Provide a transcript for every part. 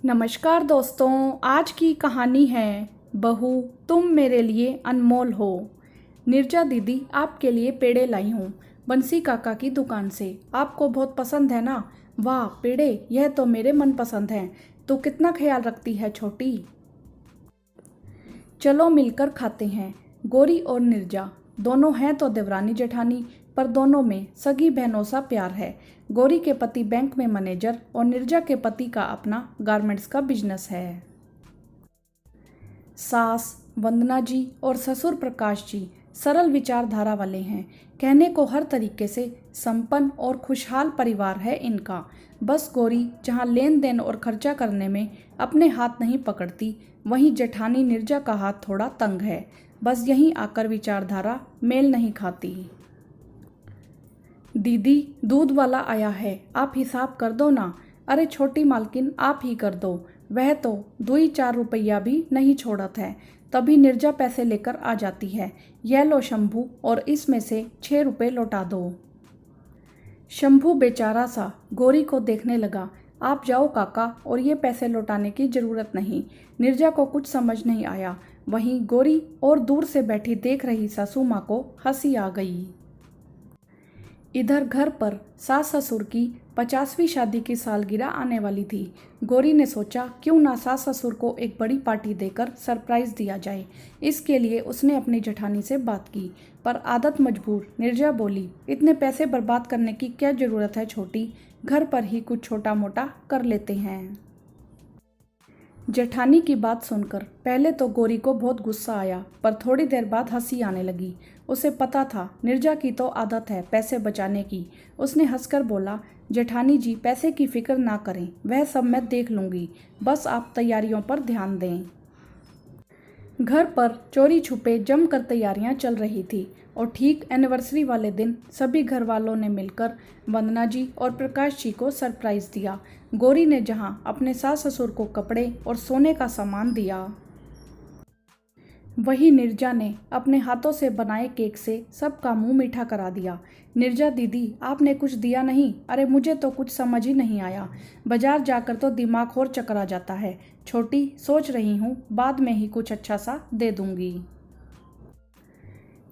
नमस्कार दोस्तों, आज की कहानी है बहू तुम मेरे लिए अनमोल हो। निर्जा दीदी आपके लिए पेड़े लाई हूँ बंसी काका की दुकान से। आपको बहुत पसंद है ना? वाह पेड़े, यह तो मेरे मन पसंद हैं। तो कितना ख्याल रखती है छोटी। चलो मिलकर खाते हैं। गोरी और निर्जा दोनों हैं तो देवरानी जेठानी, पर दोनों में सगी बहनों सा प्यार है। गोरी के पति बैंक में मैनेजर और निर्जा के पति का अपना गारमेंट्स का बिजनेस है। सास वंदना जी और ससुर प्रकाश जी सरल विचारधारा वाले हैं। कहने को हर तरीके से संपन्न और खुशहाल परिवार है इनका। बस गोरी जहाँ लेन देन और खर्चा करने में अपने हाथ नहीं पकड़ती, वहीं जेठानी निर्जा का हाथ थोड़ा तंग है। बस यहीं आकर विचारधारा मेल नहीं खाती। दीदी दूध वाला आया है, आप हिसाब कर दो ना। अरे छोटी मालकिन आप ही कर दो, वह तो 2-4 रुपया भी नहीं छोड़त है। तभी निर्जा पैसे लेकर आ जाती है। यह लो शंभू, और इसमें से 6 रुपये लौटा दो। शंभू बेचारा सा गोरी को देखने लगा। आप जाओ काका, और ये पैसे लौटाने की जरूरत नहीं। निर्जा को कुछ समझ नहीं आया। वहीं गोरी और दूर से बैठी देख रही सासू माँ को हंसी आ गई। इधर घर पर सास ससुर की 50वीं शादी की सालगिरह आने वाली थी। गोरी ने सोचा क्यों ना सास ससुर को एक बड़ी पार्टी देकर सरप्राइज दिया जाए। इसके लिए उसने अपनी जेठानी से बात की, पर आदत मजबूर निर्जा बोली, इतने पैसे बर्बाद करने की क्या ज़रूरत है छोटी, घर पर ही कुछ छोटा मोटा कर लेते हैं। जेठानी की बात सुनकर पहले तो गोरी को बहुत गुस्सा आया, पर थोड़ी देर बाद हंसी आने लगी। उसे पता था निर्जा की तो आदत है पैसे बचाने की। उसने हंसकर बोला, जेठानी जी पैसे की फिक्र ना करें, वह सब मैं देख लूँगी, बस आप तैयारियों पर ध्यान दें। घर पर चोरी छुपे जमकर तैयारियां चल रही थी, और ठीक एनिवर्सरी वाले दिन सभी घर वालों ने मिलकर वंदना जी और प्रकाश जी को सरप्राइज दिया। गोरी ने जहां अपने सास ससुर को कपड़े और सोने का सामान दिया, वही निर्जा ने अपने हाथों से बनाए केक से सबका मुंह मीठा करा दिया। निर्जा दीदी आपने कुछ दिया नहीं? अरे मुझे तो कुछ समझ ही नहीं आया, बाजार जाकर तो दिमाग और चकरा जाता है। छोटी सोच रही हूँ बाद में ही कुछ अच्छा सा दे दूंगी।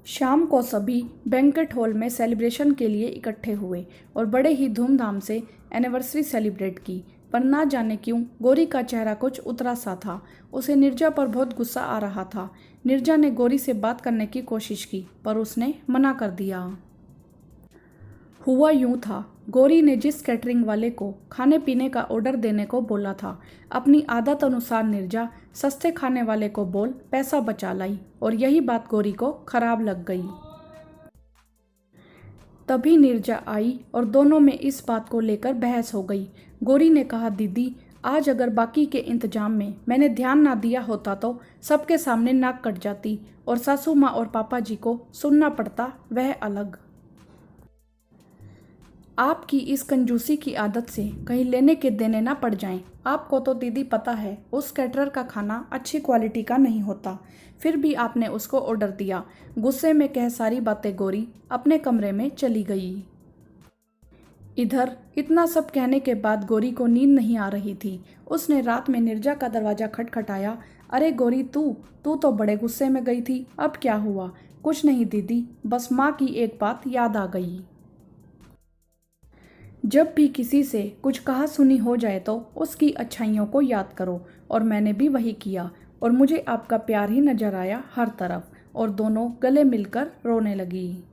शाम को सभी बैंक्वेट हॉल में सेलिब्रेशन के लिए इकट्ठे हुए और बड़े ही धूमधाम से एनिवर्सरी सेलिब्रेट की। पर ना जाने क्यों गोरी का चेहरा कुछ उतरा सा था। उसे निर्जा पर बहुत गुस्सा आ रहा था। निर्जा ने गोरी से बात करने की कोशिश की, पर उसने मना कर दिया। हुआ यूं था, गोरी ने जिस कैटरिंग वाले को खाने पीने का ऑर्डर देने को बोला था, अपनी आदत अनुसार निर्जा सस्ते खाने वाले को बोल पैसा बचा लाई, और यही बात गोरी को खराब लग गई। तभी निर्जा आई और दोनों में इस बात को लेकर बहस हो गई। गोरी ने कहा, दीदी आज अगर बाकी के इंतजाम में मैंने ध्यान ना दिया होता तो सबके सामने नाक कट जाती, और सासू माँ और पापा जी को सुनना पड़ता, वह अलग। आपकी इस कंजूसी की आदत से कहीं लेने के देने ना पड़ जाएं। आपको तो दीदी पता है उस कैटरर का खाना अच्छी क्वालिटी का नहीं होता, फिर भी आपने उसको ऑर्डर दिया। गुस्से में कह सारी बातें गोरी अपने कमरे में चली गई। इधर इतना सब कहने के बाद गोरी को नींद नहीं आ रही थी। उसने रात में निर्जा का दरवाजा खटखटाया। अरे गोरी तू तू तो बड़े गुस्से में गई थी, अब क्या हुआ? कुछ नहीं दीदी, बस माँ की एक बात याद आ गई। जब भी किसी से कुछ कहा सुनी हो जाए तो उसकी अच्छाइयों को याद करो, और मैंने भी वही किया, और मुझे आपका प्यार ही नजर आया हर तरफ। और दोनों गले मिलकर रोने लगी।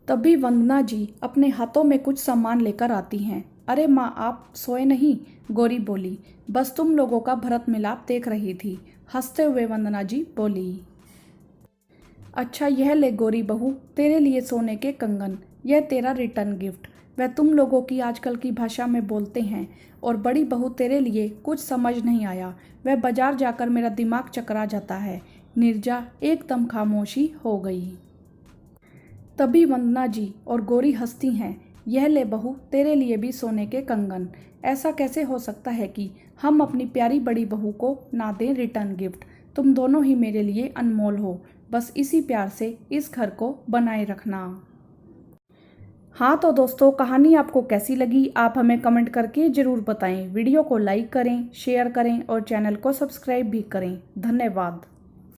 तभी वंदना जी अपने हाथों में कुछ सामान लेकर आती हैं। अरे माँ आप सोए नहीं? गोरी बोली, बस तुम लोगों का भरत मिलाप देख रही थी। हंसते हुए वंदना जी बोली, अच्छा यह ले गोरी बहू, तेरे लिए सोने के कंगन, यह तेरा रिटर्न गिफ्ट। वह तुम लोगों की आजकल की भाषा में बोलते हैं। और बड़ी बहू तेरे लिए कुछ समझ नहीं आया, वह बाजार जाकर मेरा दिमाग चकरा जाता है। निर्जा एकदम खामोशी हो गई। तभी वंदना जी और गोरी हंसती हैं। यह ले बहू तेरे लिए भी सोने के कंगन। ऐसा कैसे हो सकता है कि हम अपनी प्यारी बड़ी बहू को ना दें रिटर्न गिफ्ट? तुम दोनों ही मेरे लिए अनमोल हो, बस इसी प्यार से इस घर को बनाए रखना। हाँ तो दोस्तों, कहानी आपको कैसी लगी आप हमें कमेंट करके ज़रूर बताएं। वीडियो को लाइक करें, शेयर करें और चैनल को सब्सक्राइब भी करें। धन्यवाद।